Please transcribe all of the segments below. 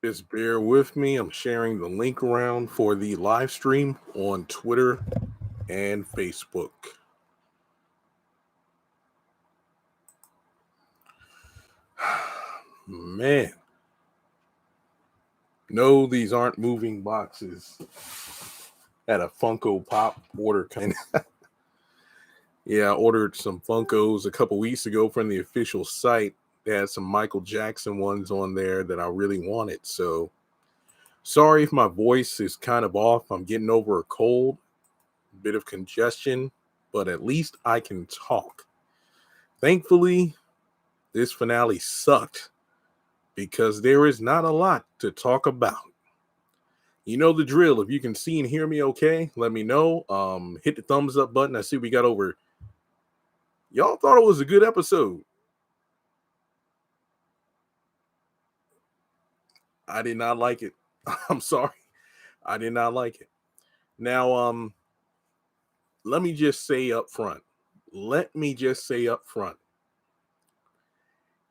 Just bear with me. I'm sharing the link around for the live stream on Twitter and Facebook. Man. No, these aren't moving boxes. At a Funko Pop order kind of. Yeah, I ordered some Funkos a couple weeks ago from the official site. They had some Michael Jackson ones on there that I really wanted. So sorry if my voice is kind of off. I'm getting over a cold, a bit of congestion, but at least I can talk. Thankfully, this finale sucked because there is not a lot to talk about. You know the drill. If you can see and hear me okay, let me know. Hit the thumbs up button. I see we got over. Y'all thought it was a good episode. I did not like it. I'm sorry. I did not like it. Now, let me just say up front.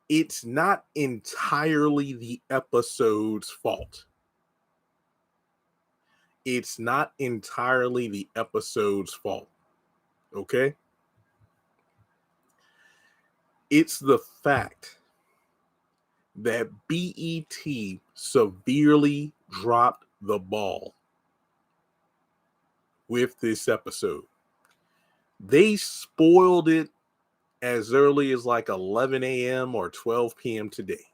It's not entirely the episode's fault. It's not entirely the episode's fault. Okay? It's the fact that BET severely dropped the ball with this episode. They spoiled it as early as like 11 a.m. or 12 p.m. today.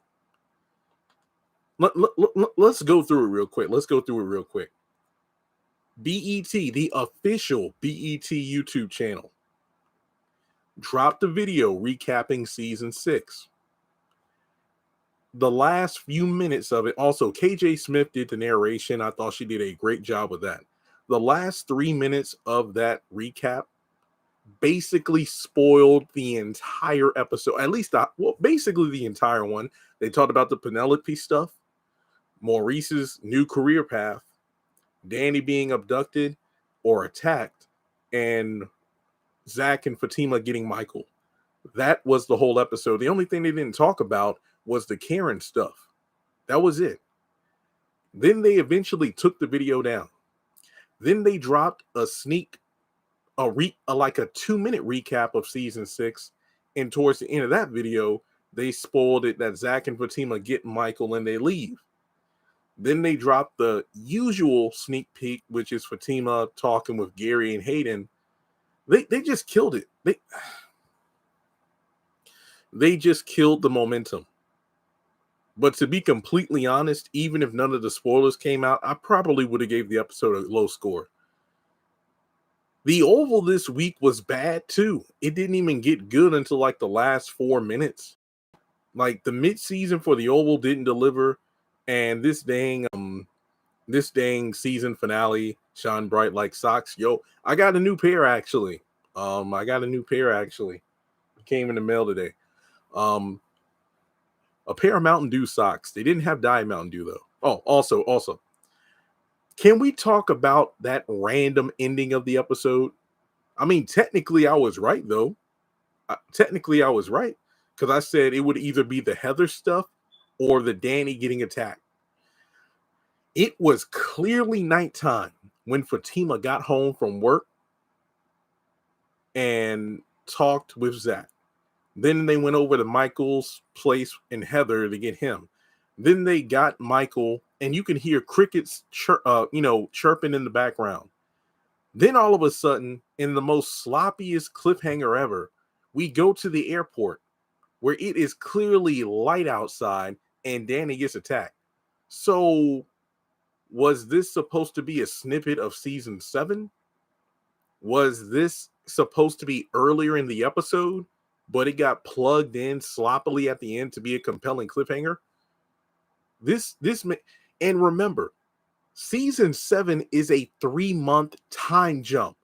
Let's go through it real quick. BET, the official BET YouTube channel, dropped a video recapping season 6. The last few minutes of it, also KJ Smith did the narration. I thought she did a great job with that. The last 3 minutes of that recap basically spoiled the entire episode, at least basically the entire one. They talked about the Penelope stuff, Maurice's new career path, Danny being abducted or attacked, and Zach and Fatima getting Michael. That was the whole episode. The only thing they didn't talk about was the Karen stuff. That was it. Then they eventually took the video down. Then they dropped a like a 2-minute recap of season 6, and towards the end of that video, they spoiled it that Zach and Fatima get Michael and they leave. Then they dropped the usual sneak peek, which is Fatima talking with Gary and Hayden. They just killed it. They just killed the momentum. But to be completely honest, even if none of the spoilers came out, I probably would have gave the episode a low score. The Oval this week was bad too. It didn't even get good until like the last 4 minutes. Like the mid-season for the Oval didn't deliver, and this dang season finale shone bright like socks. Yo, I got a new pair actually. It came in the mail today. A pair of Mountain Dew socks. They didn't have Diet Mountain Dew though. Oh, also, can we talk about that random ending of the episode? I mean, technically I was right though. Because I said it would either be the Heather stuff or the Danny getting attacked. It was clearly nighttime when Fatima got home from work and talked with Zach. Then they went over to Michael's place in Heather to get him. Then they got Michael, and you can hear crickets chirping in the background. Then all of a sudden, in the most sloppiest cliffhanger ever, we go to the airport where it is clearly light outside and Danny gets attacked. So was this supposed to be a snippet of season 7? Was this supposed to be earlier in the episode, but it got plugged in sloppily at the end to be a compelling cliffhanger? And remember, season 7 is a 3-month time jump.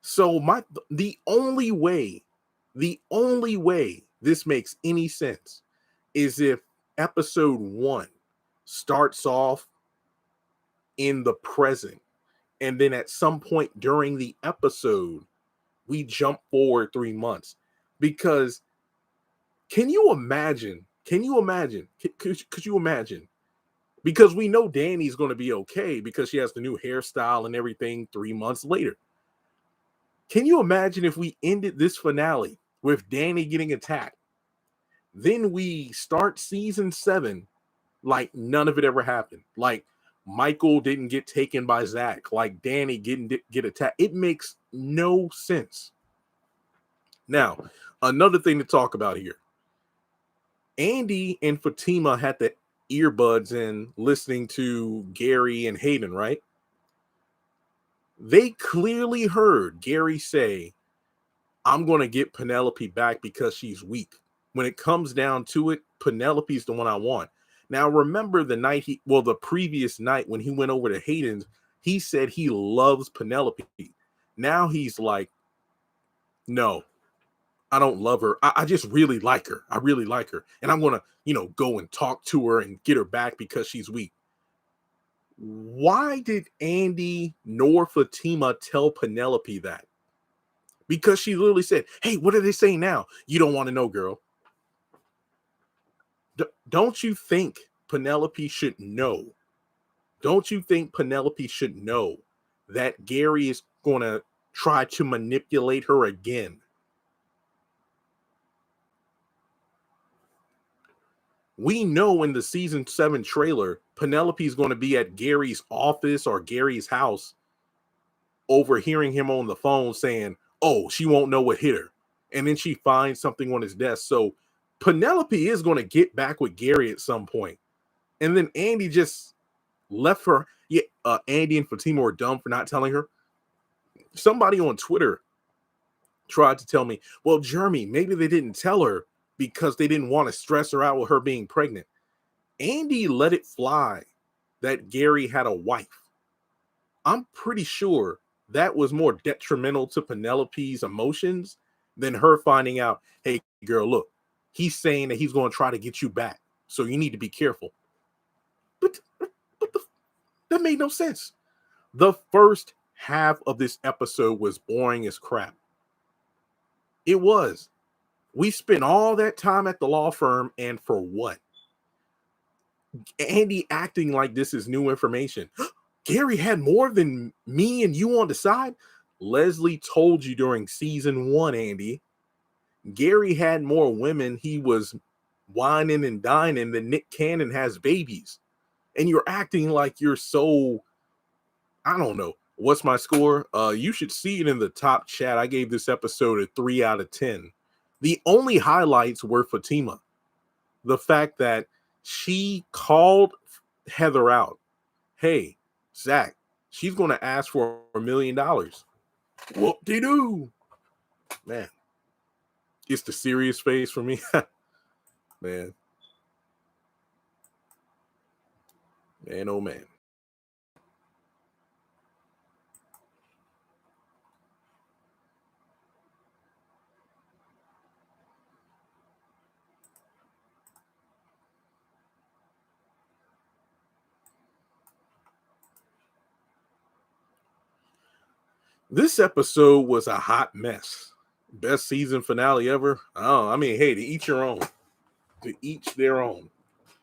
So the only way this makes any sense is if episode 1 starts off in the present, and then at some point during the episode, we jump forward 3 months. Because could you imagine because we know Danny's going to be okay because she has the new hairstyle and everything 3 months later. Can you imagine if we ended this finale with Danny getting attacked? Then we start season 7 like none of it ever happened. Like Michael didn't get taken by Zach. Like Danny didn't get attacked. It makes no sense. Now, another thing to talk about here. Andy and Fatima had the earbuds in listening to Gary and Hayden, right? They clearly heard Gary say, I'm going to get Penelope back because she's weak. When it comes down to it, Penelope's the one I want. Now, remember the previous night when he went over to Hayden's, he said he loves Penelope. Now he's like, no, I don't love her. I just really like her. I really like her. And I'm going to, go and talk to her and get her back because she's weak. Why did Andy nor Fatima tell Penelope that? Because she literally said, hey, what are they saying now? You don't want to know, girl. Don't you think Penelope should know? Don't you think Penelope should know that Gary is going to try to manipulate her again? We know in the season 7 trailer, Penelope is going to be at Gary's office or Gary's house, overhearing him on the phone saying, oh, she won't know what hit her. And then she finds something on his desk. So Penelope is going to get back with Gary at some point. And then Andy just left her. Yeah, Andy and Fatima were dumb for not telling her. Somebody on Twitter tried to tell me, well, Jeremy, maybe they didn't tell her because they didn't want to stress her out with her being pregnant. Andy let it fly that Gary had a wife. I'm pretty sure that was more detrimental to Penelope's emotions than her finding out, hey, girl, look, he's saying that he's going to try to get you back. So you need to be careful. But that made no sense. The first half of this episode was boring as crap. It was. We spent all that time at the law firm, and for what? Andy acting like this is new information. Gary had more than me and you on the side. Leslie told you during season 1, Andy. Gary had more women he was whining and dining than Nick Cannon has babies. And you're acting like you're so, I don't know. What's my score? You should see it in the top chat. I gave this episode a 3 out of 10. The only highlights were Fatima. The fact that she called Heather out. Hey, Zach, she's going to ask for $1 million. Whoop-de-doo. Man, it's the serious face for me. Man, oh man. This episode was a hot mess. Best season finale ever. Oh, I mean, hey, to each your own. To each their own.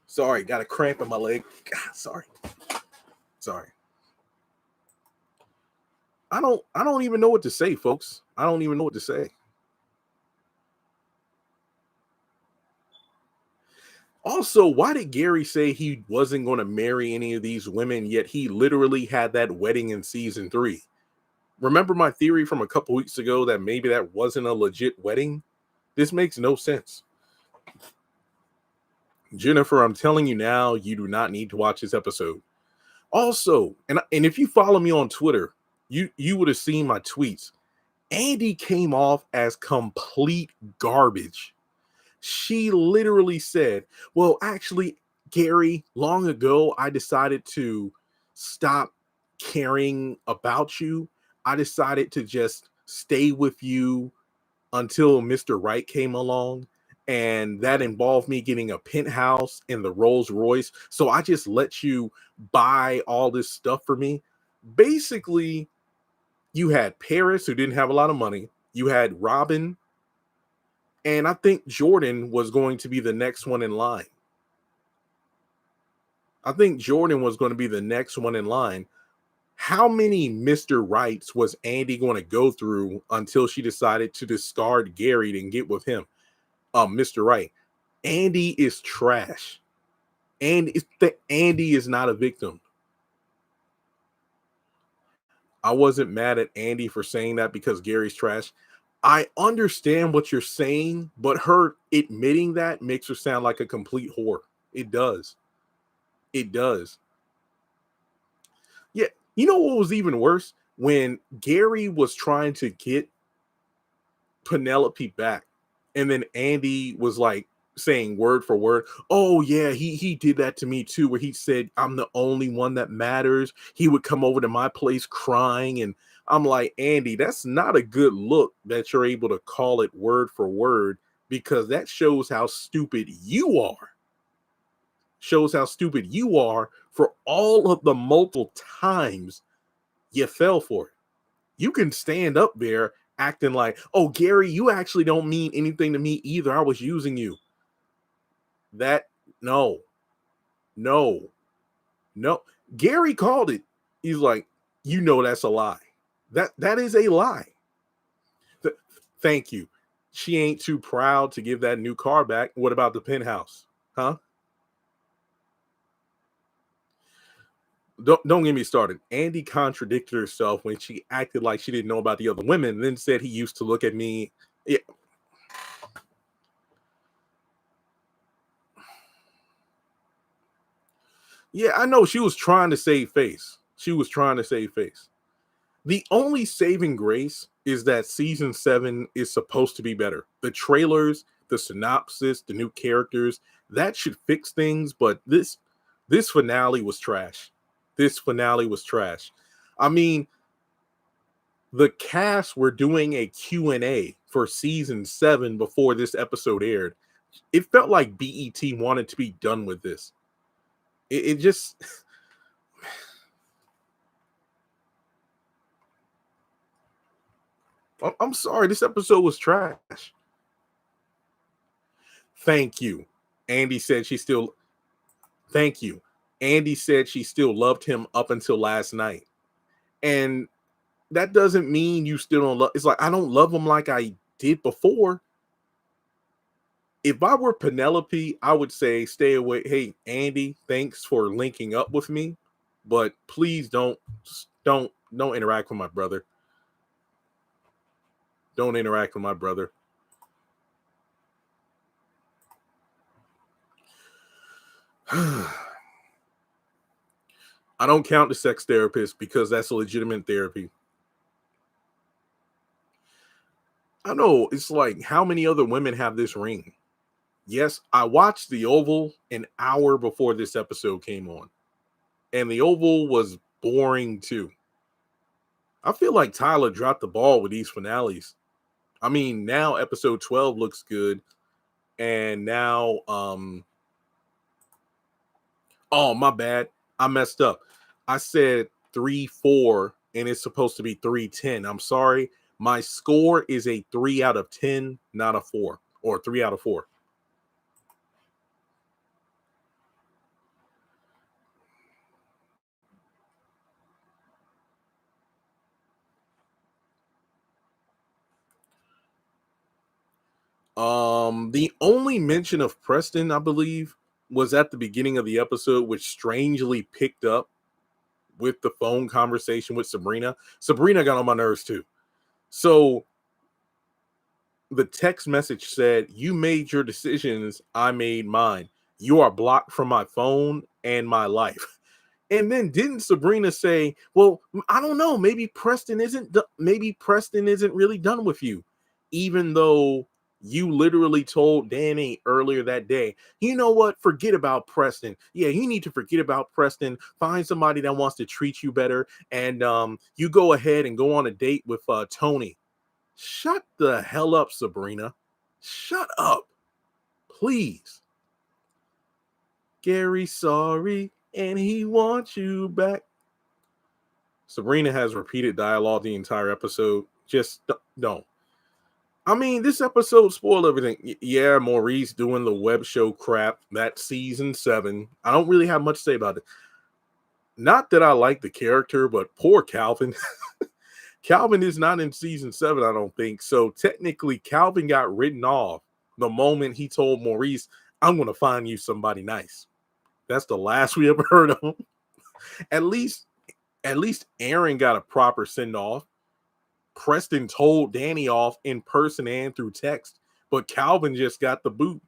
Sorry, got a cramp in my leg. God, sorry. I don't even know what to say, folks. I don't even know what to say. Also, why did Gary say he wasn't going to marry any of these women, yet he literally had that wedding in season 3? Remember my theory from a couple weeks ago that maybe that wasn't a legit wedding? This makes no sense. Jennifer, I'm telling you now, you do not need to watch this episode. Also, and if you follow me on Twitter, you would have seen my tweets. Andy came off as complete garbage. She literally said, well, actually, Gary, long ago, I decided to stop caring about you. I decided to just stay with you until Mr. Right came along. And that involved me getting a penthouse in the Rolls Royce. So I just let you buy all this stuff for me. Basically, you had Paris, who didn't have a lot of money. You had Robin. And I think Jordan was going to be the next one in line. I think Jordan was going to be the next one in line. How many Mr. Rights was Andy going to go through until she decided to discard Gary and get with him? Mr. Right. Andy is trash. And Andy is not a victim. I wasn't mad at Andy for saying that because Gary's trash. I understand what you're saying, but her admitting that makes her sound like a complete whore. It does. It does. Yeah. You know what was even worse? When Gary was trying to get Penelope back, and then Andy was like saying word for word, oh yeah, he did that to me too, where he said I'm the only one that matters. He would come over to my place crying, and I'm like, Andy, that's not a good look that you're able to call it word for word, because that shows how stupid you are. Shows how stupid you are for all of the multiple times you fell for it. You can stand up there acting like, oh, Gary, you actually don't mean anything to me either. I was using you. That, no, no, no. Gary called it. He's like, you know, that's a lie. That is a lie. Thank you. She ain't too proud to give that new car back. What about the penthouse? Huh? Don't get me started. Andy contradicted herself when she acted like she didn't know about the other women, and then said he used to look at me. Yeah. Yeah, I know she was trying to save face. She was trying to save face. The only saving grace is that season 7 is supposed to be better. The trailers, the synopsis, the new characters, that should fix things, but this finale was trash. This finale was trash. I mean, the cast were doing a Q&A for season 7 before this episode aired. It felt like BET wanted to be done with this. It just I'm sorry, this episode was trash. Thank you. Andy said she still Thank you. Andy said she still loved him up until last night. And that doesn't mean you still don't love. It's like, I don't love him like I did before. If I were Penelope, I would say stay away. Hey, Andy, thanks for linking up with me, but please don't interact with my brother. Don't interact with my brother. I don't count the sex therapist because that's a legitimate therapy. I know, it's like, how many other women have this ring? Yes, I watched The Oval an hour before this episode came on, and The Oval was boring too. I feel like Tyler dropped the ball with these finales. I mean, now episode 12 looks good, and now oh, my bad. I messed up. I said 3-4 and it's supposed to be 3-10. I'm sorry. My score is a 3 out of 10, not a 4, or 3 out of 4. The only mention of Preston, I believe, was at the beginning of the episode, which strangely picked up with the phone conversation with Sabrina. Sabrina got on my nerves too. So the text message said, you made your decisions, I made mine. You are blocked from my phone and my life. And then didn't Sabrina say, well, I don't know, maybe Preston isn't really done with you, even though you literally told Danny earlier that day, you know what, forget about Preston. Yeah, you need to forget about Preston, find somebody that wants to treat you better, and you go ahead and go on a date with Tony. Shut the hell up, Sabrina. Shut up, please. Gary's sorry and he wants you back. Sabrina has repeated dialogue the entire episode. Just don't. I mean, this episode spoiled everything. Yeah, Maurice doing the web show crap. That's season 7. I don't really have much to say about it. Not that I like the character, but poor Calvin. Calvin is not in season 7, I don't think. So technically, Calvin got written off the moment he told Maurice, I'm going to find you somebody nice. That's the last we ever heard of him. At least Aaron got a proper send off. Preston told Danny off in person and through text, but Calvin just got the boot.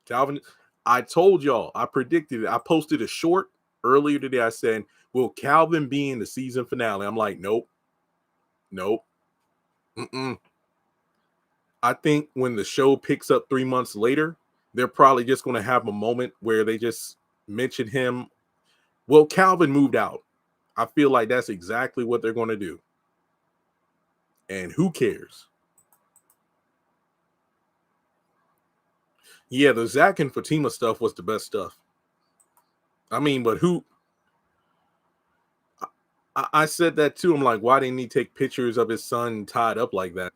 Calvin, I told y'all, I predicted it. I posted a short earlier today. I said, will Calvin be in the season finale? I'm like, nope. Mm-mm. I think when the show picks up 3 months later, they're probably just going to have a moment where they just mention him. Well, Calvin moved out. I feel like that's exactly what they're going to do. And who cares? Yeah, the Zach and Fatima stuff was the best stuff. I mean, but who? I said that too. I'm like, why didn't he take pictures of his son tied up like that?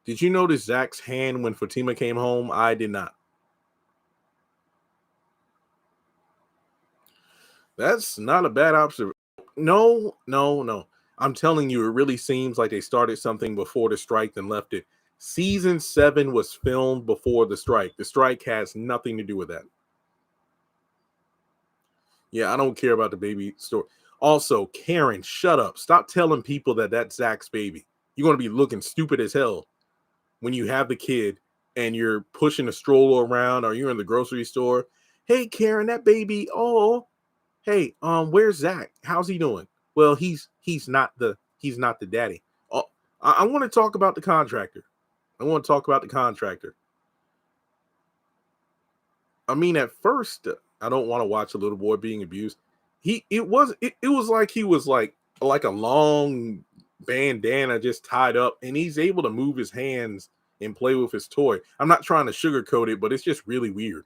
Did you notice Zach's hand when Fatima came home? I did not. That's not a bad observation. No. I'm telling you, it really seems like they started something before the strike and left it. Season 7 was filmed before the strike. The strike has nothing to do with that. Yeah, I don't care about the baby story. Also, Karen, shut up. Stop telling people that that's Zach's baby. You're going to be looking stupid as hell when you have the kid and you're pushing a stroller around or you're in the grocery store. Hey, Karen, that baby. Oh, hey, where's Zach? How's he doing? Well, he's not the daddy. Oh, I want to talk about the contractor. I mean, at first, I don't want to watch a little boy being abused. It was like he was like a long bandana just tied up, and he's able to move his hands and play with his toy. I'm not trying to sugarcoat it, but it's just really weird.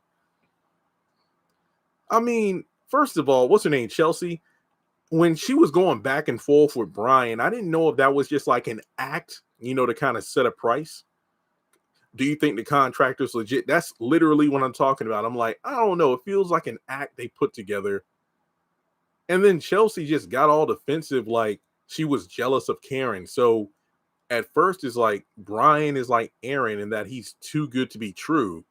I mean, first of all, what's her name? Chelsea. When she was going back and forth with Brian, I didn't know if that was just like an act, to kind of set a price. Do you think the contractor's legit? That's literally what I'm talking about. I'm like, I don't know. It feels like an act they put together. And then Chelsea just got all defensive, like she was jealous of Karen. So at first, it's like Brian is like Aaron and that he's too good to be true.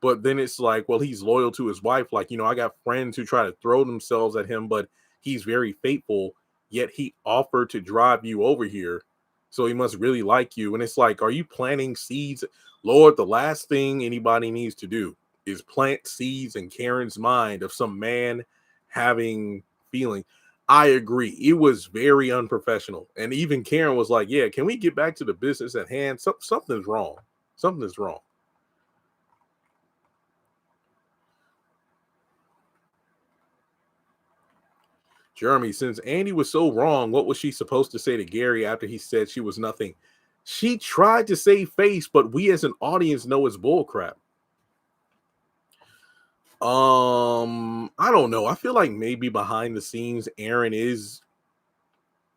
But then it's like, well, he's loyal to his wife. Like, I got friends who try to throw themselves at him, but he's very faithful. Yet he offered to drive you over here. So he must really like you. And it's like, are you planting seeds? Lord, the last thing anybody needs to do is plant seeds in Karen's mind of some man having feeling. I agree. It was very unprofessional. And even Karen was like, yeah, can we get back to the business at hand? Something's wrong. Something's wrong. Jeremy, since Andy was so wrong, what was she supposed to say to Gary after he said she was nothing? She tried to save face, but we as an audience know it's bullcrap. I don't know. I feel like maybe behind the scenes, Aaron is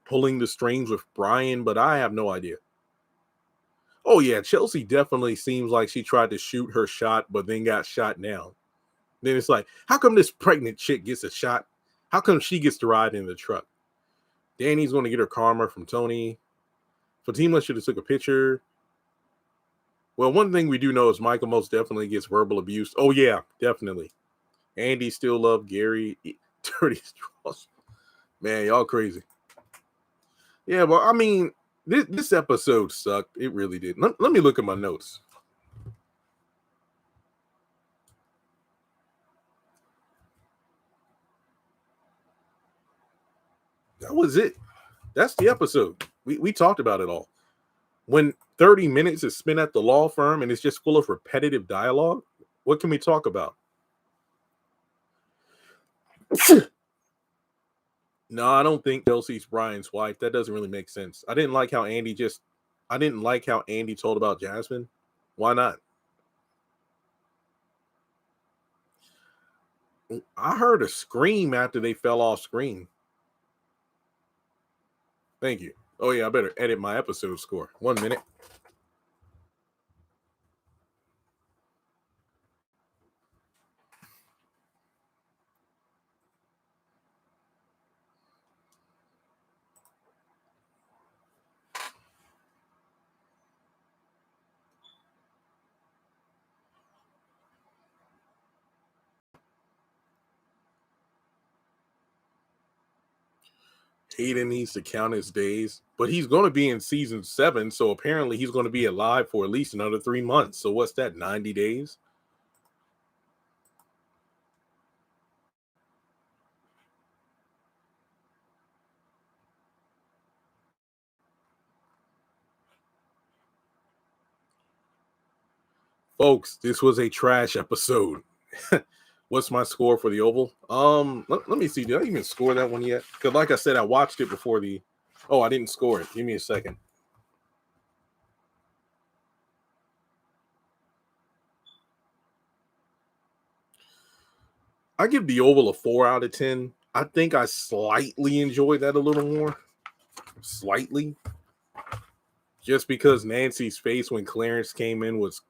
pulling the strings with Brian, but I have no idea. Oh yeah, Chelsea definitely seems like she tried to shoot her shot, but then got shot down. Then it's like, how come this pregnant chick gets a shot? How come she gets to ride in the truck? Danny's going to get her karma from Tony. Fatima should have took a picture. Well, one thing we do know is Michael most definitely gets verbal abuse. Oh yeah, definitely. Andy still loved Gary. Dirty straws. Man, y'all crazy. Yeah, but I mean, this episode sucked. It really did. Let me look at my notes. That was it. That's the episode. We talked about it all. When 30 minutes is spent at the law firm and it's just full of repetitive dialogue, what can we talk about? No, I don't think Chelsea's Brian's wife. That doesn't really make sense. I didn't like how Andy told about Jasmine. Why not? I heard a scream after they fell off screen. Thank you. Oh yeah, I better edit my episode score. 1 minute. Hayden needs to count his days, but he's going to be in season 7, so apparently he's going to be alive for at least another 3 months. So what's that, 90 days? Folks, this was a trash episode. What's my score for the Oval? Let me see. Did I even score that one yet? Because like I said, I watched it before the... Oh, I didn't score it. Give me a second. I give the Oval a 4 out of 10. I think I slightly enjoyed that a little more. Slightly. Just because Nancy's face when Clarence came in was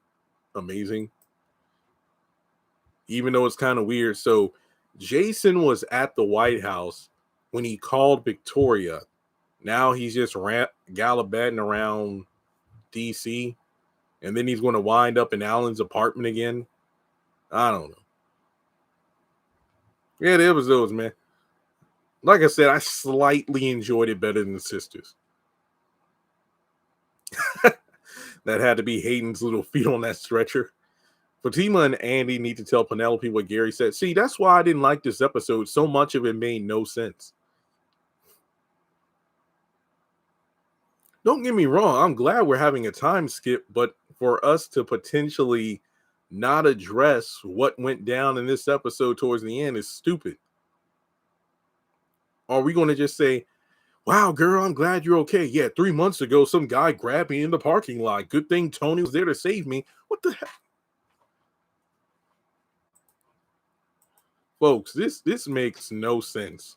amazing. Even though it's kind of weird. So Jason was at the White House when he called Victoria. Now he's just gallivanting around DC. And then he's going to wind up in Alan's apartment again. I don't know. Yeah, the episodes, man. Like I said, I slightly enjoyed it better than the Sisters. That had to be Hayden's little feet on that stretcher. Fatima and Andy need to tell Penelope what Gary said. See, that's why I didn't like this episode. So much of it made no sense. Don't get me wrong. I'm glad we're having a time skip, but for us to potentially not address what went down in this episode towards the end is stupid. Are we going to just say, wow, girl, I'm glad you're okay. Yeah, 3 months ago, some guy grabbed me in the parking lot. Good thing Tony was there to save me. What the heck? Folks, this makes no sense.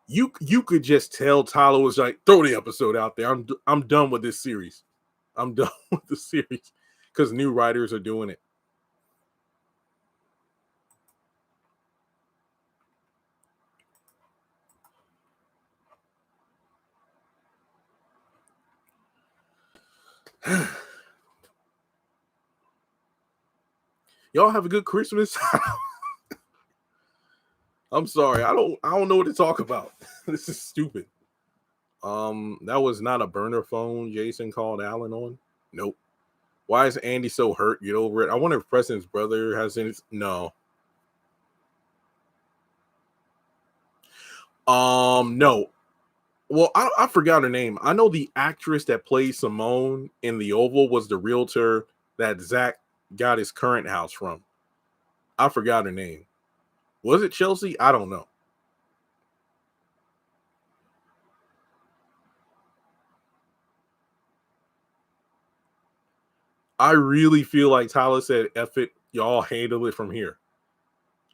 You could just tell Tyler was like, throw the episode out there. I'm done with this series. I'm done with the series because new writers are doing it. Y'all have a good Christmas. I'm sorry. I don't know what to talk about. This is stupid. That was not a burner phone Jason called Alan on. Nope. Why is Andy so hurt? Get over it. I wonder if Preston's brother has any. No. No. Well, I forgot her name. I know the actress that plays Simone in The Oval was the realtor that Zach got his current house from. I forgot her name. Was it Chelsea? I don't know. I really feel like Tyler said, F it, y'all handle it from here.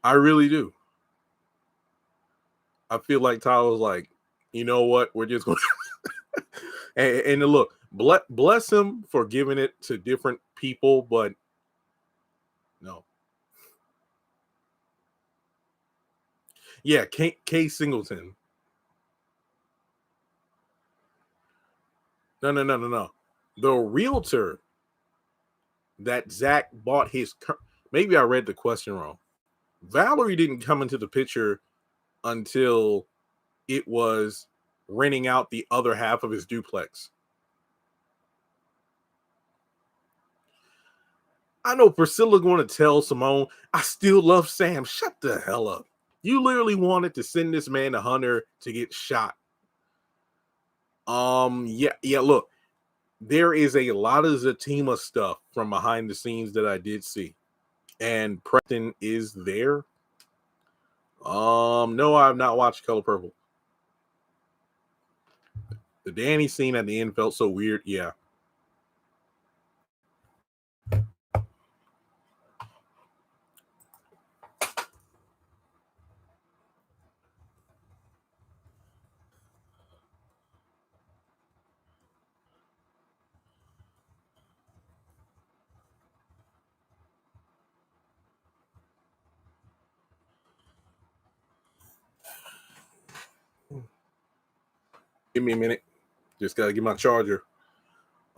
I really do. I feel like Tyler was like, you know what? We're just going to. And look, bless him for giving it to different people, but no. Yeah, K Singleton. No. The realtor that Zach bought his. Maybe I read the question wrong. Valerie didn't come into the picture until it was renting out the other half of his duplex. I know Priscilla going to tell Simone, I still love Sam. Shut the hell up. You literally wanted to send this man to Hunter to get shot. Yeah, look, there is a lot of Zatima stuff from behind the scenes that I did see. And Preston is there. No, I have not watched Color Purple. The Danny scene at the end felt so weird. Yeah. Give me a minute. Just gotta get my charger.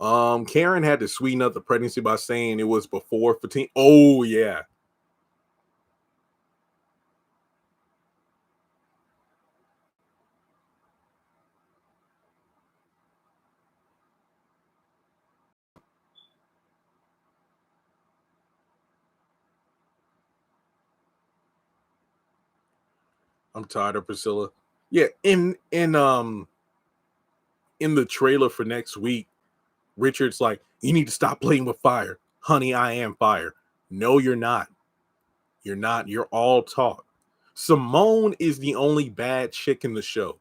Karen had to sweeten up the pregnancy by saying it was before 15. Oh yeah. I'm tired of Priscilla. Yeah, in the trailer for next week, Richard's like, you need to stop playing with fire. Honey, I am fire. No, you're not. You're not. You're all talk. Simone is the only bad chick in the show.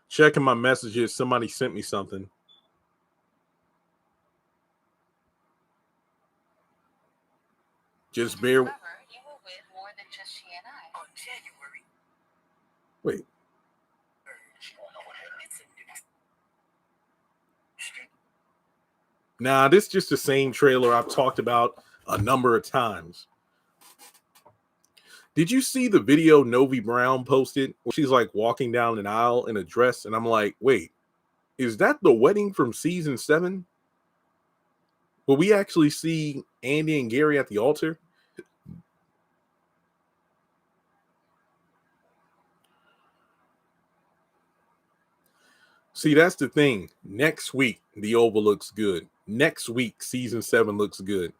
Checking my messages. Somebody sent me something. Just bear. Wait. Nah, this is just the same trailer I've talked about a number of times. Did you see the video Novi Brown posted? She's like walking down an aisle in a dress, and I'm like, wait, is that the wedding from season 7? Will we actually see Andy and Gary at the altar? See, that's the thing. Next week, the Oval looks good. Next week, season 7 looks good.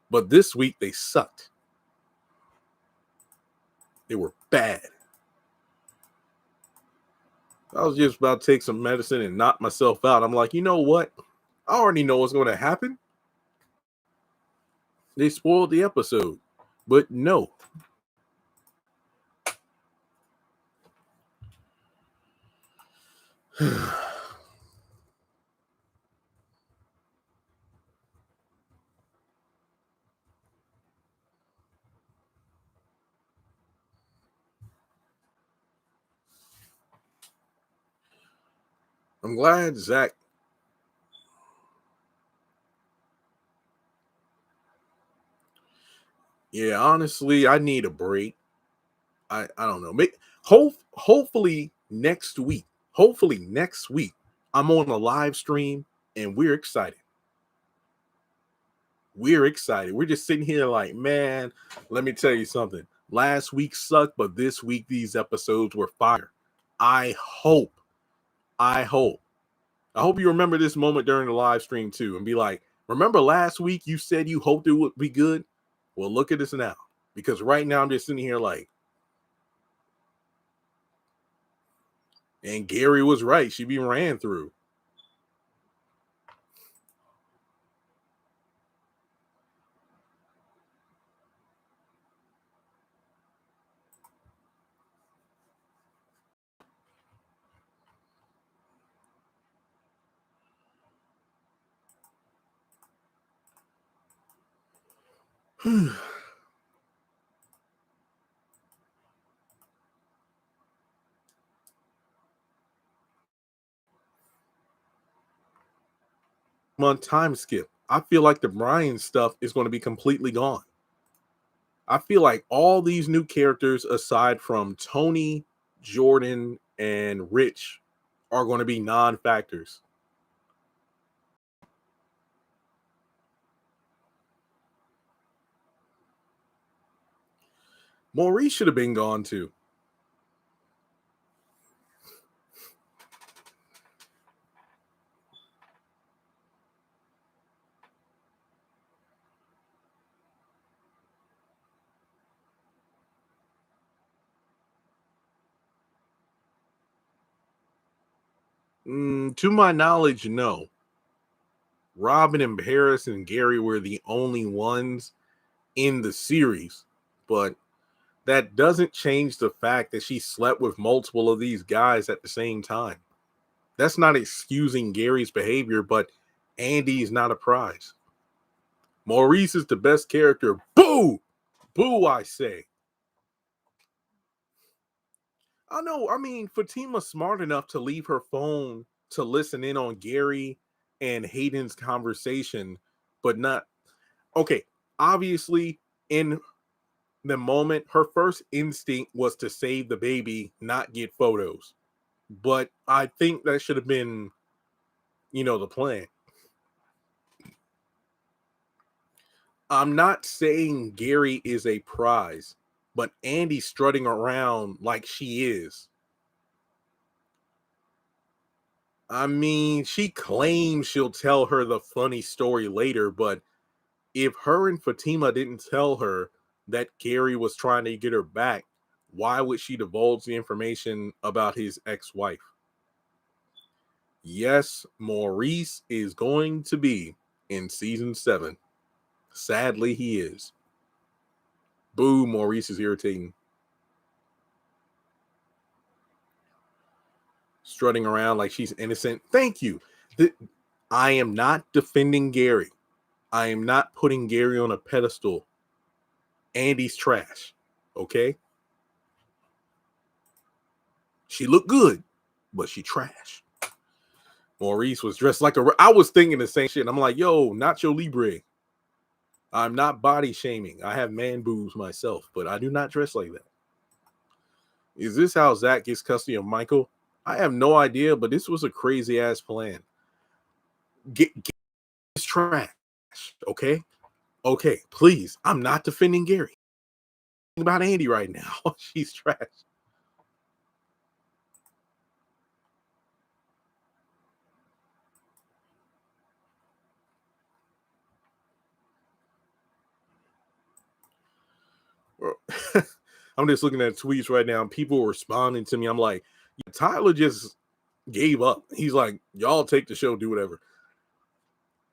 But this week, they sucked. They were bad. I was just about to take some medicine and knock myself out. I'm like, you know what? I already know what's going to happen. They spoiled the episode. But no. I'm glad Zach. Yeah, honestly, I need a break. I don't know. Hopefully next week. Hopefully next week, I'm on a live stream and we're excited. We're excited. We're just sitting here like, man, let me tell you something. Last week sucked, but this week these episodes were fire. I hope you remember this moment during the live stream too and be like, remember last week you said you hoped it would be good? Well, look at this now. Because right now I'm just sitting here like, and Gary was right. She be ran through. Month time skip. I feel like the Brian stuff is going to be completely gone. I feel like all these new characters, aside from Tony, Jordan, and Rich, are going to be non-factors. Maurice should have been gone too. To my knowledge, no. Robin and Paris and Gary were the only ones in the series, but that doesn't change the fact that she slept with multiple of these guys at the same time. That's not excusing Gary's behavior, but Andy is not a prize. Maurice is the best character. Boo! Boo, I say. I know. I mean, Fatima's smart enough to leave her phone to listen in on Gary and Hayden's conversation, but not okay. Obviously, in the moment, her first instinct was to save the baby, not get photos. But I think that should have been, the plan. I'm not saying Gary is a prize, but Andy strutting around like she is. I mean, she claims she'll tell her the funny story later, but if her and Fatima didn't tell her that Gary was trying to get her back, why would she divulge the information about his ex-wife? Yes, Maurice is going to be in season 7. Sadly, he is. Boo, Maurice is irritating. Strutting around like she's innocent. Thank you. I am not defending Gary. I am not putting Gary on a pedestal. Andy's trash. Okay? She looked good, but she trash. Maurice was dressed like I was thinking the same shit. I'm like, yo, Nacho Libre. I'm not body shaming. I have man boobs myself, but I do not dress like that. Is this how Zach gets custody of Michael? I have no idea, but this was a crazy ass plan. Get this trash, okay? Okay, please. I'm not defending Gary. About Andy right now. She's trash. I'm just looking at tweets right now, and people are responding to me. I'm like, Tyler just gave up. He's like, y'all take the show, do whatever.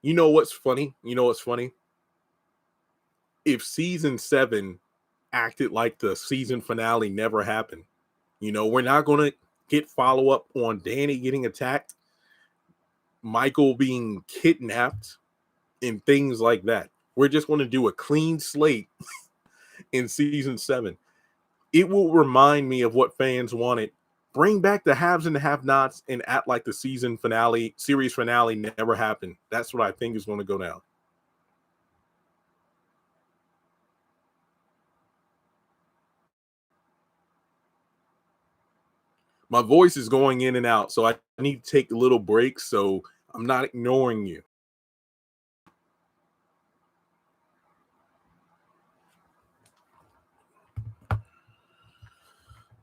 You know what's funny? If season 7 acted like the season finale never happened, we're not going to get follow-up on Danny getting attacked, Michael being kidnapped, and things like that. We're just going to do a clean slate in season 7. It will remind me of what fans wanted. Bring back the haves and the have-nots and act like the series finale never happened. That's what I think is going to go down. My voice is going in and out, so I need to take a little break, so I'm not ignoring you.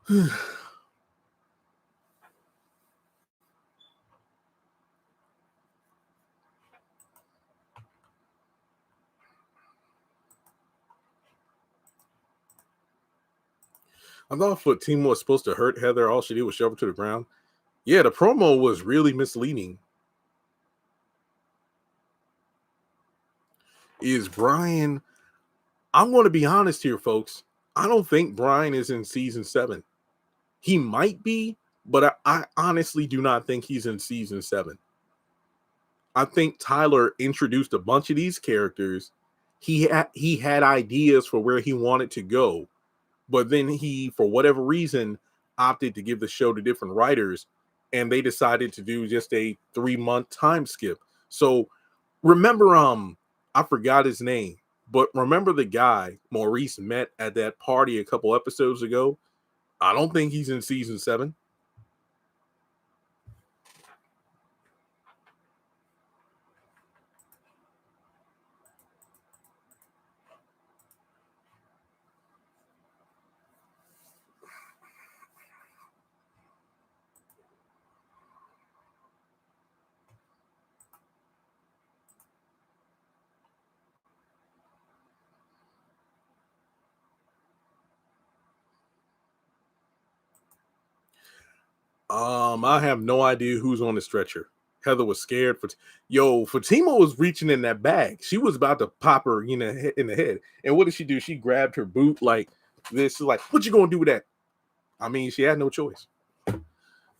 I thought Fatima was supposed to hurt Heather. All she did was shove her to the ground. Yeah, the promo was really misleading. Is Brian... I'm going to be honest here, folks. I don't think Brian is in season 7. He might be, but I honestly do not think he's in season 7. I think Tyler introduced a bunch of these characters. He had ideas for where he wanted to go, but then he, for whatever reason, opted to give the show to different writers, and they decided to do just a 3-month time skip. So remember, I forgot his name, but remember the guy Maurice met at that party a couple episodes ago? I don't think he's in season 7. I have no idea who's on the stretcher. Heather was scared. Fatima was reaching in that bag. She was about to pop her, in the head. And what did she do? She grabbed her boot like this. She's like, "What you gonna do with that?" I mean, she had no choice.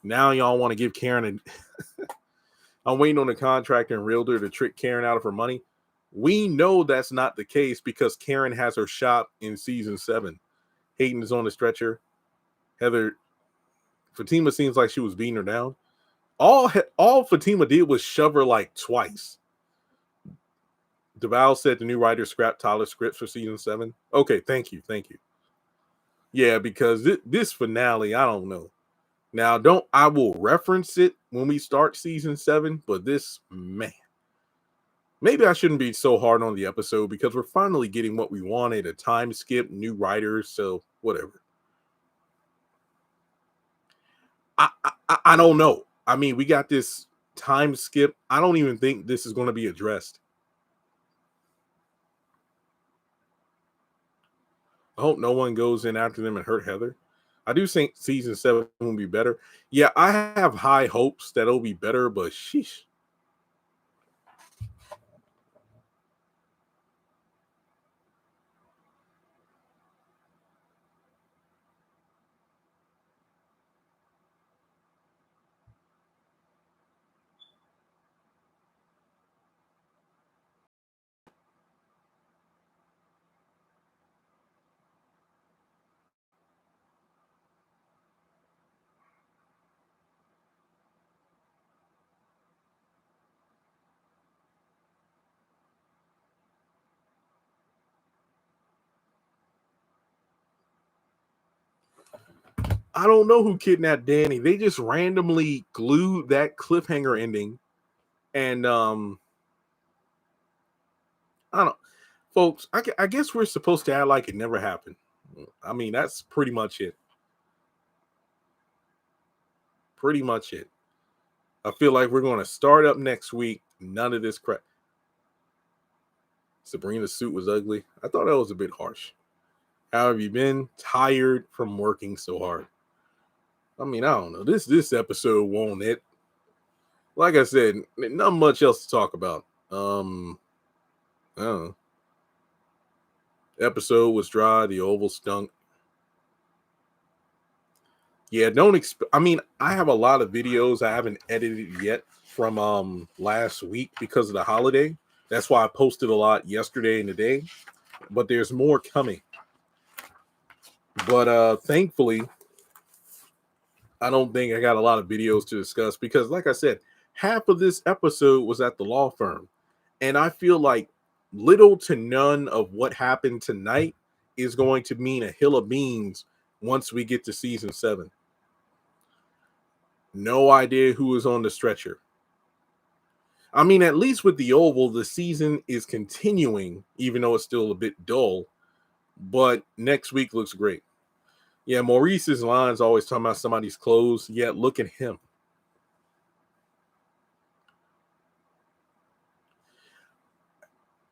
Now y'all want to give Karen I'm waiting on the contractor and realtor to trick Karen out of her money. We know that's not the case because Karen has her shop in season 7. Hayden is on the stretcher. Heather Fatima seems like she was beating her down. All Fatima did was shove her like twice. Deval said the new writer scrapped Tyler's scripts for season 7. Okay, thank you. Yeah, because this finale, I don't know. Now, I will reference it when we start season 7, but this, man. Maybe I shouldn't be so hard on the episode because we're finally getting what we wanted, a time skip, new writers, so whatever. I don't know. I mean, we got this time skip. I don't even think this is going to be addressed. I hope no one goes in after them and hurt Heather. I do think season 7 will be better. Yeah, I have high hopes that it'll be better, but sheesh. I don't know who kidnapped Danny. They just randomly glued that cliffhanger ending. And I don't know. Folks, I guess we're supposed to act like it never happened. I mean, that's pretty much it. Pretty much it. I feel like we're going to start up next week. None of this crap. Sabrina's suit was ugly. I thought that was a bit harsh. How have you been? Tired from working so hard. I mean, I don't know. This episode won't it. Like I said, not much else to talk about. I don't know. Episode was dry. The oval stunk. Yeah, I mean, I have a lot of videos I haven't edited yet from last week because of the holiday. That's why I posted a lot yesterday and today. But there's more coming. But thankfully, I don't think I got a lot of videos to discuss because, like I said, half of this episode was at the law firm. And I feel like little to none of what happened tonight is going to mean a hill of beans once we get to season 7. No idea who is on the stretcher. I mean, at least with the Oval, the season is continuing, even though it's still a bit dull. But next week looks great. Yeah, Maurice's lines always talking about somebody's clothes. Yeah, look at him.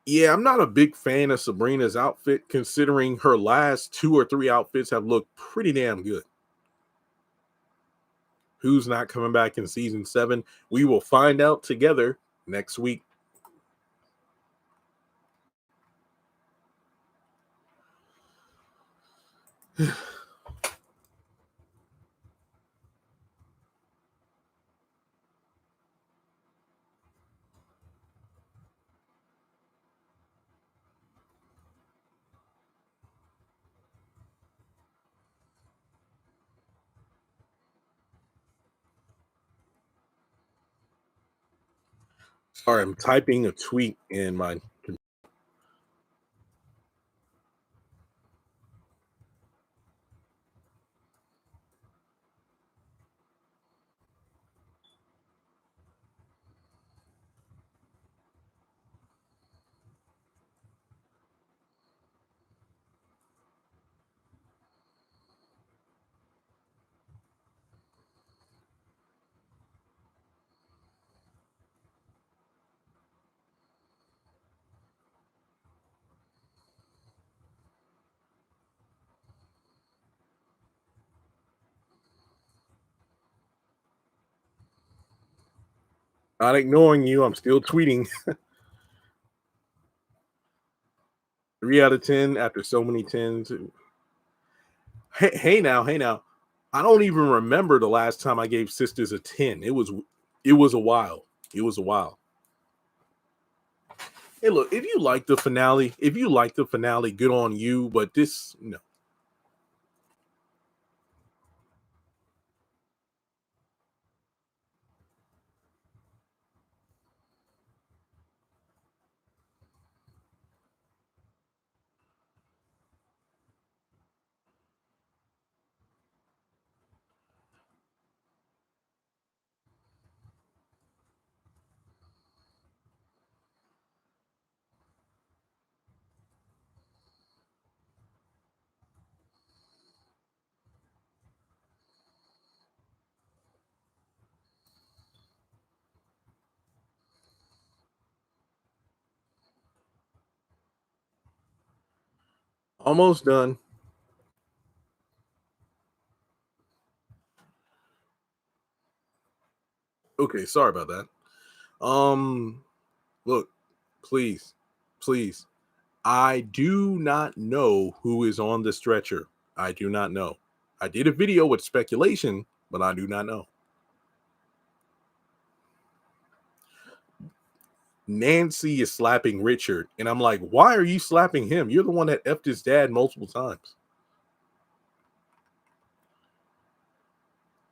Yeah, I'm not a big fan of Sabrina's outfit, considering her last 2 or 3 outfits have looked pretty damn good. Who's not coming back in season 7? We will find out together next week. Sorry, I'm typing a tweet in my. Not ignoring you. I'm still tweeting. 3 out of 10 after so many 10s. Hey now. I don't even remember the last time I gave Sistas a 10. It was a while. It was a while. Hey, look, if you like the finale, good on you. But this, no. Almost done. Okay, sorry about that. Look, please, please. I do not know who is on the stretcher. I do not know. I did a video with speculation, but I do not know. Nancy is slapping Richard, and I'm like, why are you slapping him? You're the one that effed his dad multiple times.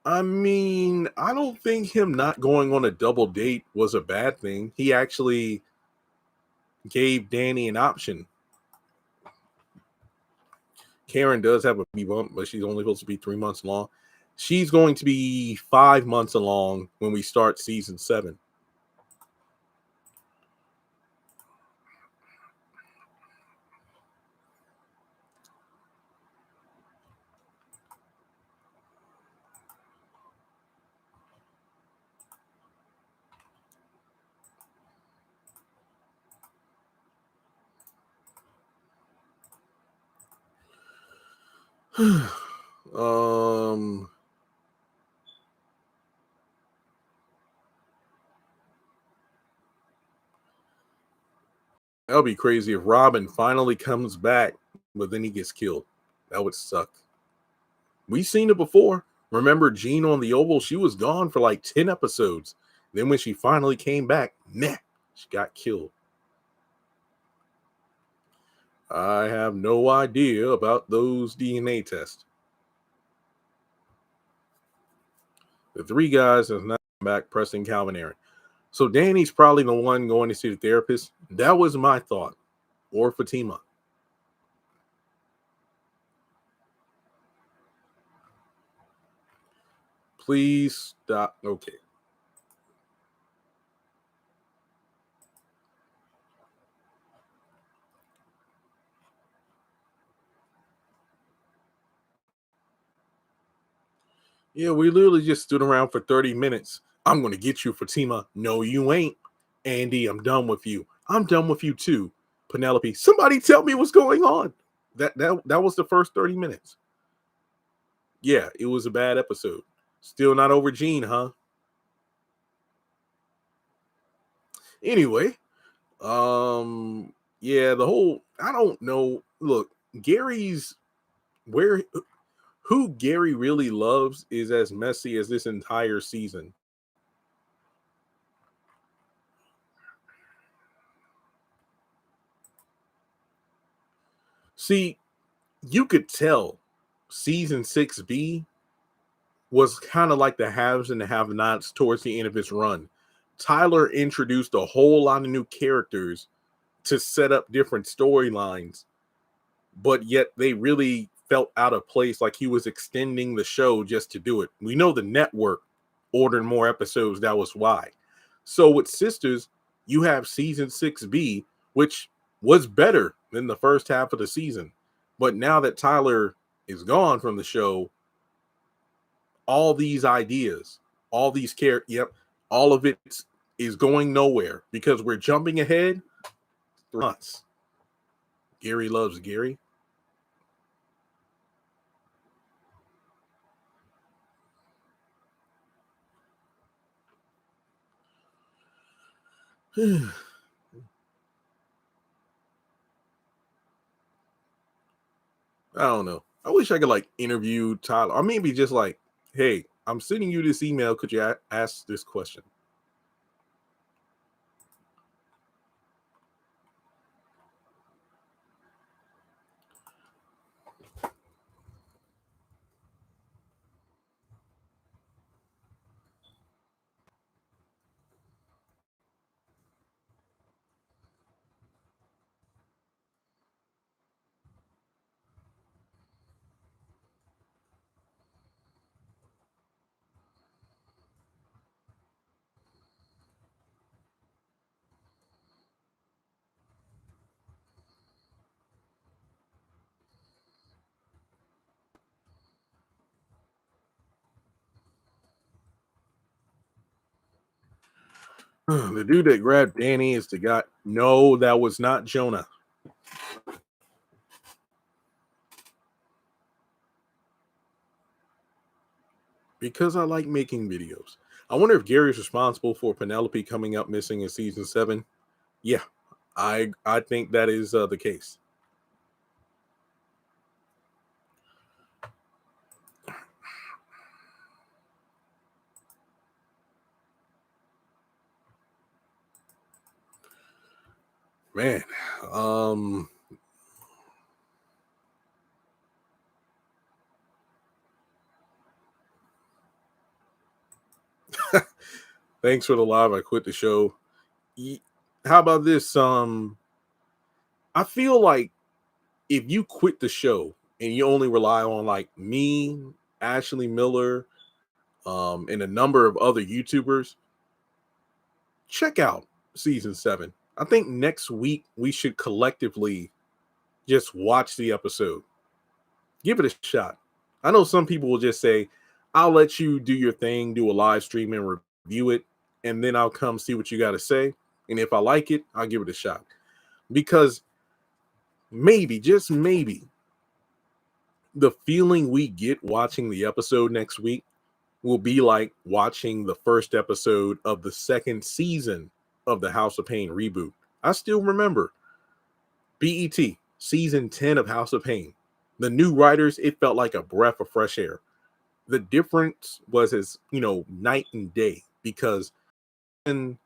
I mean, I don't think him not going on a double date was a bad thing. He actually gave Danny an option. Karen does have a baby bump, but she's only supposed to be 3 months along. She's going to be 5 months along when we start season 7. um That'll be crazy if Robin finally comes back, but then he gets killed. That would suck. We've seen it before. Remember Jean on the Oval? She was gone for like 10 episodes. Then when she finally came back, meh, she got killed. I have no idea about those DNA tests. The 3 guys have not come back, Preston, Calvin, Aaron. So Danny's probably the one going to see the therapist. That was my thought. Or Fatima. Please stop. Okay. Yeah, we literally just stood around for 30 minutes. I'm going to get you, Fatima. No, you ain't. Andy, I'm done with you. I'm done with you too. Penelope, somebody tell me what's going on. That was the first 30 minutes. Yeah, it was a bad episode. Still not over Gene, huh? Anyway, yeah, the whole I don't know. Look, Gary's where who Gary really loves is as messy as this entire season. See, you could tell season 6B was kind of like the haves and the have-nots towards the end of its run. Tyler introduced a whole lot of new characters to set up different storylines, but yet they really felt out of place, like he was extending the show just to do it. We know the network ordered more episodes, that was why. So with Sisters, you have season 6B, which was better than the first half of the season. But now that Tyler is gone from the show, all these ideas, all these all of it is going nowhere because we're jumping ahead 3 months. Gary loves Gary. I don't know. I wish I could like interview Tyler, or maybe just like, hey, I'm sending you this email. Could you ask this question? The dude that grabbed Danny is the guy. No, that was not Jonah. Because I like making videos. I wonder if Gary's responsible for Penelope coming up missing in season 7. Yeah, I think that is the case. Man, thanks for the live. I quit the show. How about this? I feel like if you quit the show and you only rely on like me, Ashley Miller, and a number of other YouTubers, check out season 7. I think next week we should collectively just watch the episode. Give it a shot. I know some people will just say, I'll let you do your thing, do a live stream and review it, and then I'll come see what you got to say. And if I like it, I'll give it a shot. Because maybe, just maybe, the feeling we get watching the episode next week will be like watching the first episode of the second season of the House of Pain reboot. I still remember BET, season 10 of House of Pain. The new writers, it felt like a breath of fresh air. The difference was as, night and day, because in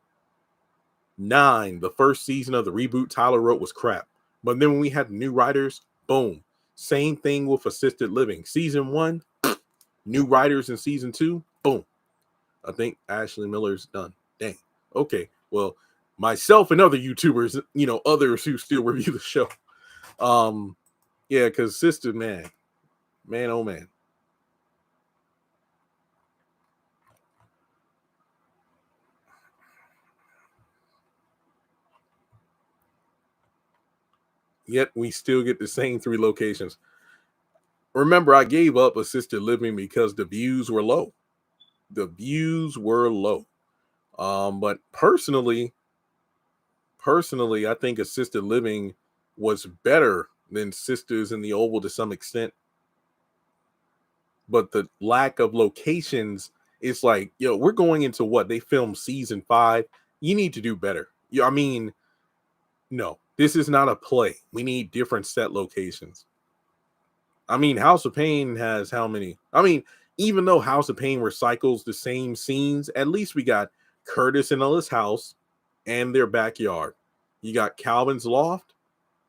9, the first season of the reboot Tyler wrote was crap. But then when we had new writers, boom. Same thing with Assisted Living. Season 1, new writers in season 2, boom. I think Ashley Miller's done. Dang. Okay. Well, myself and other YouTubers, others who still review the show. Yeah, because Sister, man, oh man. Yet we still get the same 3 locations. Remember, I gave up Assisted Living because the views were low. But personally, I think Assisted Living was better than Sisters in the Oval to some extent. But the lack of locations, it's like, we're going into what they filmed season 5. You need to do better. No, this is not a play. We need different set locations. House of Pain has how many? Even though House of Pain recycles the same scenes, at least we got Curtis and Ella's house and their backyard. You got Calvin's loft,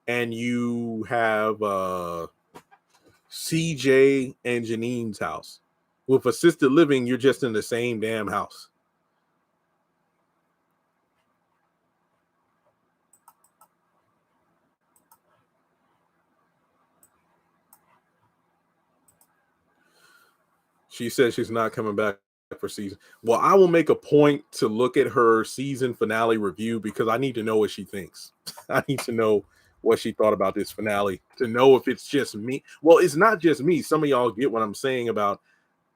and you have CJ and Janine's house. With Assisted Living, you're just in the same damn house. She says she's not coming back for season. Well, I will make a point to look at her season finale review because I need to know what she thinks. I need to know what she thought about this finale to know if it's just me. Well, it's not just me. Some of y'all get what I'm saying about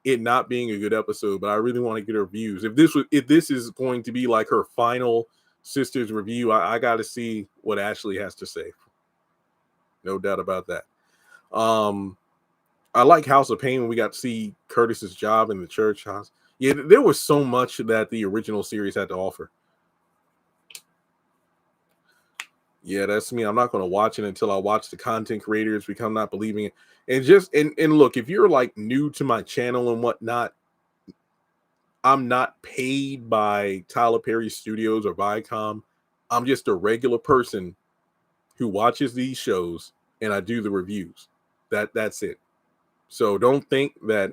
it not being a good episode, but I really want to get her views. If this is going to be like her final Sisters review, I got to see what Ashley has to say. No doubt about that. I like House of Pain when we got to see Curtis's job in the church house. Yeah, there was so much that the original series had to offer. Yeah, that's me. I'm not going to watch it until I watch the content creators become not believing it. And look, if you're like new to my channel and whatnot, I'm not paid by Tyler Perry Studios or Viacom. I'm just a regular person who watches these shows and I do the reviews. That's it. So don't think that.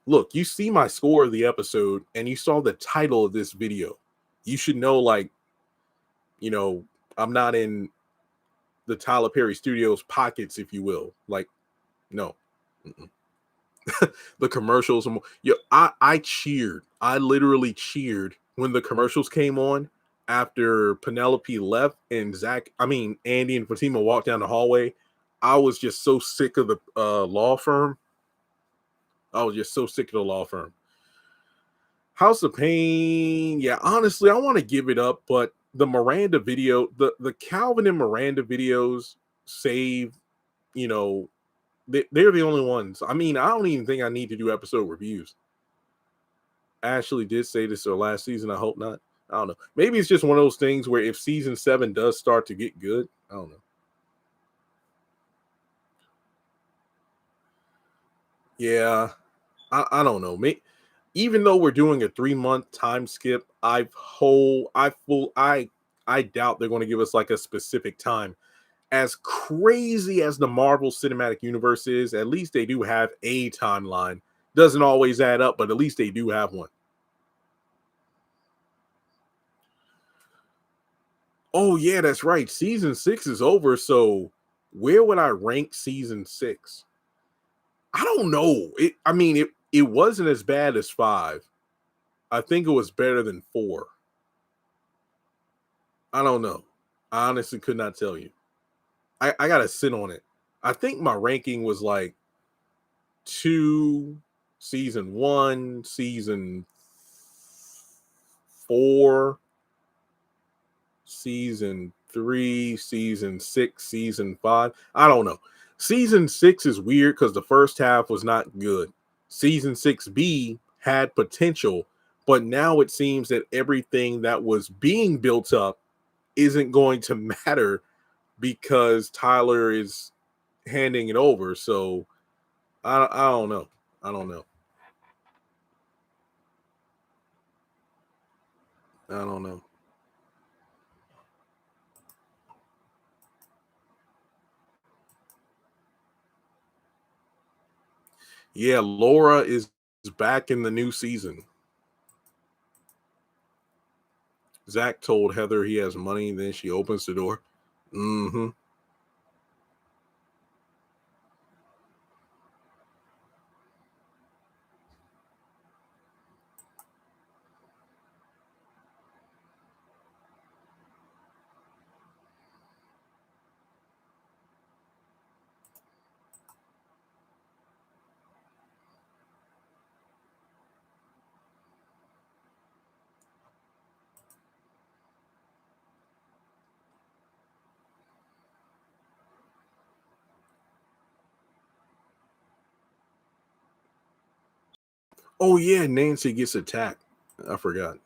Look, you see my score of the episode and you saw the title of this video. You should know, I'm not in the Tyler Perry Studios pockets, if you will. No. The commercials. I cheered. I literally cheered when the commercials came on after Penelope left and Andy and Fatima walked down the hallway. I was just so sick of the law firm. House of Pain. Yeah, honestly, I want to give it up, but the Miranda video, the Calvin and Miranda videos save, They're the only ones. I mean, I don't even think I need to do episode reviews. Ashley did say this or last season. I hope not. I don't know. Maybe it's just one of those things where if season 7 does start to get good, I don't know. Yeah, I don't know. Even though we're doing a 3-month time skip, I doubt they're going to give us like a specific time. As crazy as the Marvel Cinematic Universe is, at least they do have a timeline. Doesn't always add up, but at least they do have one. Oh yeah, that's right. Season 6 is over. So where would I rank season 6? I don't know. It wasn't as bad as 5. I think it was better than 4. I don't know. I honestly could not tell you. I gotta sit on it. I think my ranking was like 2, season 1, season 4, season 3, season 6, season 5. I don't know. Season 6 is weird because the first half was not good. Season 6B had potential, but now it seems that everything that was being built up isn't going to matter because Tyler is handing it over. So I don't know. I don't know. I don't know. Yeah, Laura is back in the new season. Zach told Heather he has money, then she opens the door. Mm-hmm. Oh yeah, Nancy gets attacked. I forgot.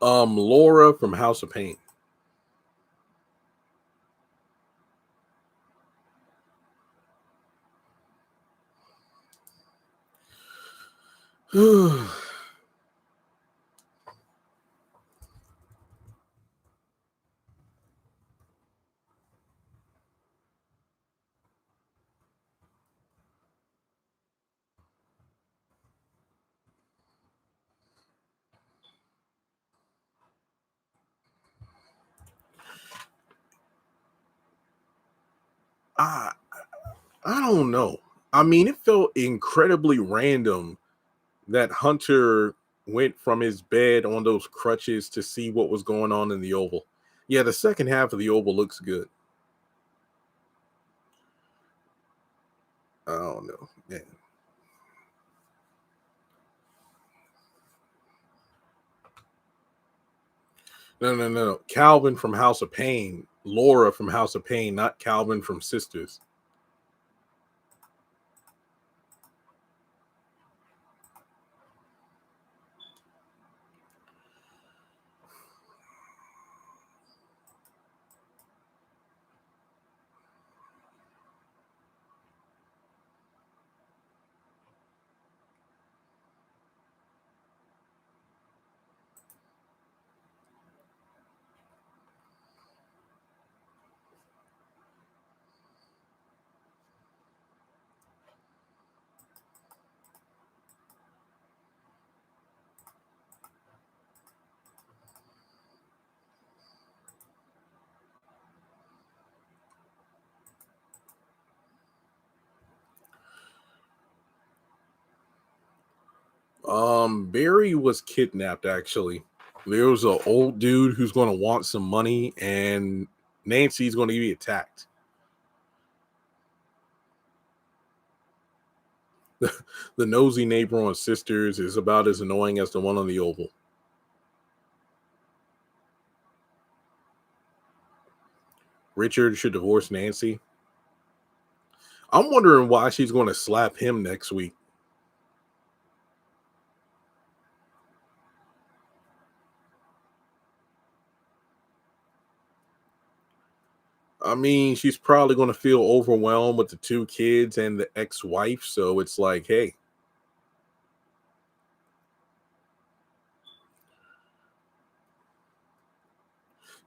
Laura from House of Pain. I I don't know. I mean, it felt incredibly random that Hunter went from his bed on those crutches to see what was going on in the Oval. Yeah, the second half of the Oval looks good. I don't know. Yeah. No. Calvin from House of Pain. Laura from House of Pain, not Calvin from Sisters. Barry was kidnapped actually. There was an old dude who's going to want some money, and Nancy's going to be attacked. The nosy neighbor on Sisters is about as annoying as the one on the Oval. Richard should divorce Nancy. I'm wondering why she's going to slap him next week. I mean, she's probably going to feel overwhelmed with the two kids and the ex-wife. So it's like, hey.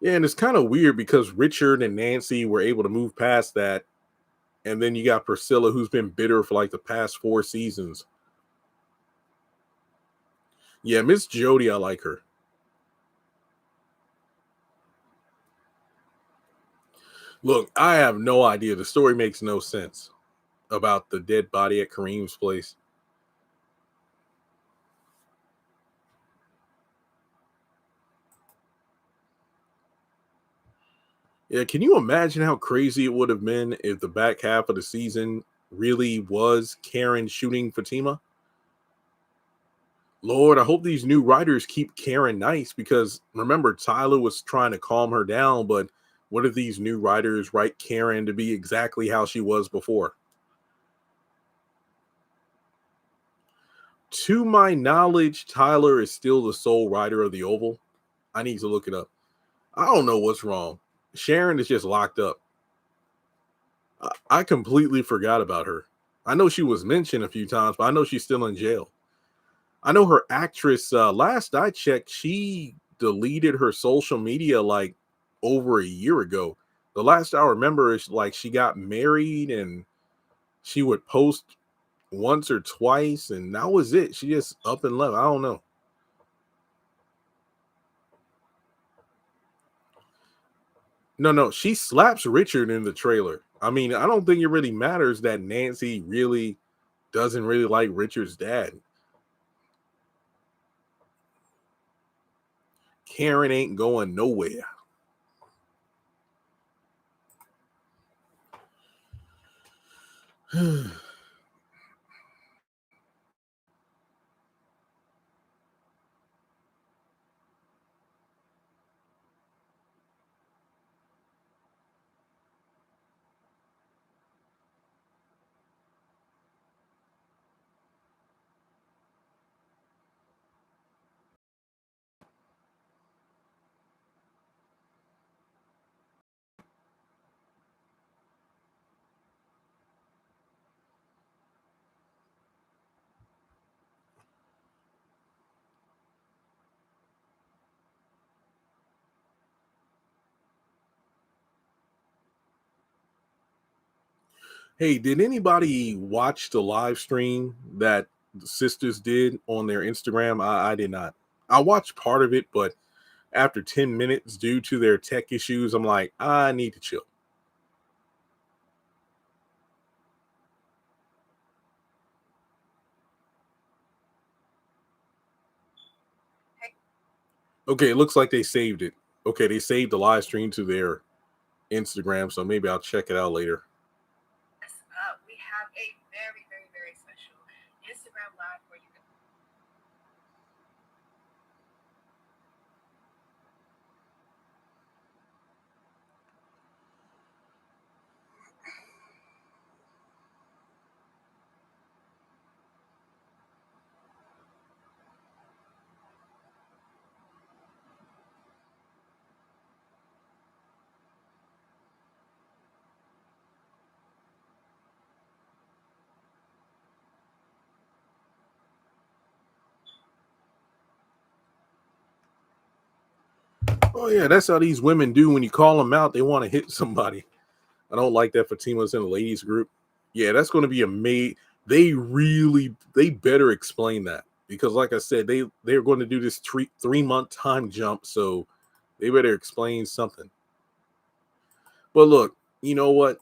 Yeah, and it's kind of weird because Richard and Nancy were able to move past that. And then you got Priscilla, who's been bitter for like the past 4 seasons. Yeah, Miss Jody, I like her. Look, I have no idea. The story makes no sense about the dead body at Kareem's place. Yeah, can you imagine how crazy it would have been if the back half of the season really was Karen shooting Fatima? Lord, I hope these new writers keep Karen nice because remember, Tyler was trying to calm her down, but what if these new writers write Karen to be exactly how she was before? To my knowledge, Tyler is still the sole writer of the Oval. I need to look it up. I don't know what's wrong. Sharon is just locked up. I completely forgot about her. I know she was mentioned a few times, but I know she's still in jail. I know her actress, last I checked, she deleted her social media like over a year ago. The last I remember is like she got married and she would post once or twice, and that was it. She just up and left. I don't know. No, she slaps Richard in the trailer. I mean, I don't think it really matters that Nancy really doesn't really like Richard's dad. Karen ain't going nowhere. Hey, did anybody watch the live stream that the sisters did on their Instagram? I did not. I watched part of it, but after 10 minutes, due to their tech issues, I'm like, I need to chill. Okay, it looks like they saved it. Okay, they saved the live stream to their Instagram, so maybe I'll check it out later. We have a very, very, very special Instagram live for you. Oh yeah, that's how these women do when you call them out. They want to hit somebody. I don't like that Fatima's in the ladies group. Yeah, that's going to be they better explain that because, like I said, they're going to do this 3 month time jump, so they better explain something. But look, you know what?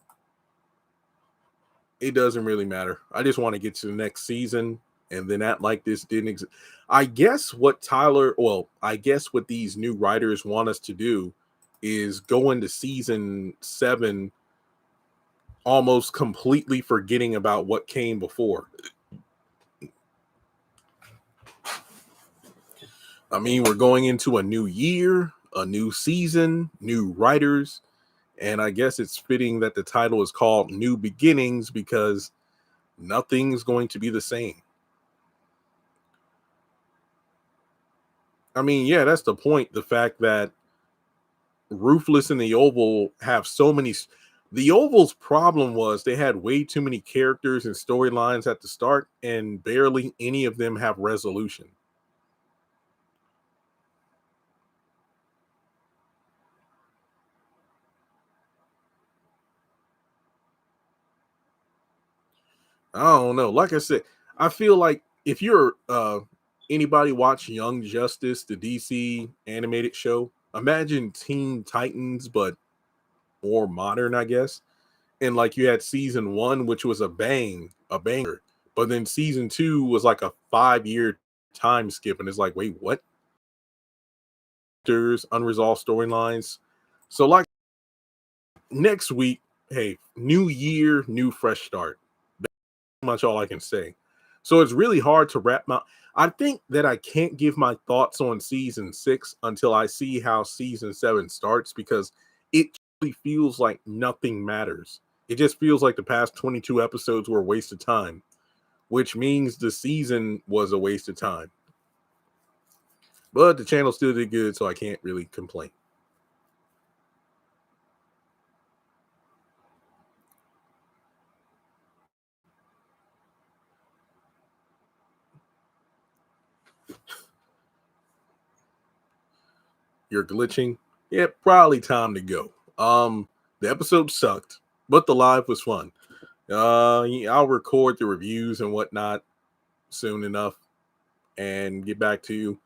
It doesn't really matter. I just want to get to the next season and then act like this didn't exist. I guess I guess what these new writers want us to do is go into season 7 almost completely forgetting about what came before. I mean, we're going into a new year, a new season, new writers, and I guess it's fitting that the title is called New Beginnings because nothing's going to be the same. I mean, yeah, that's the point. The fact that Ruthless and the Oval have so many. The Oval's problem was they had way too many characters and storylines at the start, and barely any of them have resolution. I don't know. Like I said, I feel like if you're anybody watch Young Justice, the DC animated show, imagine Teen Titans, but more modern, I guess. And like you had season one, which was a banger, but then season two was like a 5 year time skip, and it's like, wait, what? There's unresolved storylines. So like next week, hey, new year, new fresh start. That's much all I can say. So it's really hard to wrap my. I think that I can't give my thoughts on season 6 until I see how season 7 starts because it really feels like nothing matters. It just feels like the past 22 episodes were a waste of time, which means the season was a waste of time. But the channel still did good, so I can't really complain. You're glitching. Yeah, probably time to go. The episode sucked, but the live was fun. Yeah, I'll record the reviews and whatnot soon enough and get back to you.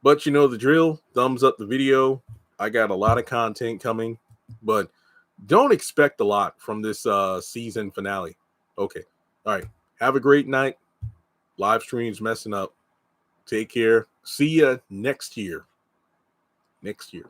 But you know the drill. Thumbs up the video. I got a lot of content coming, but don't expect a lot from this season finale. Okay. All right. Have a great night. Live streams messing up. Take care. See ya next year. Next year.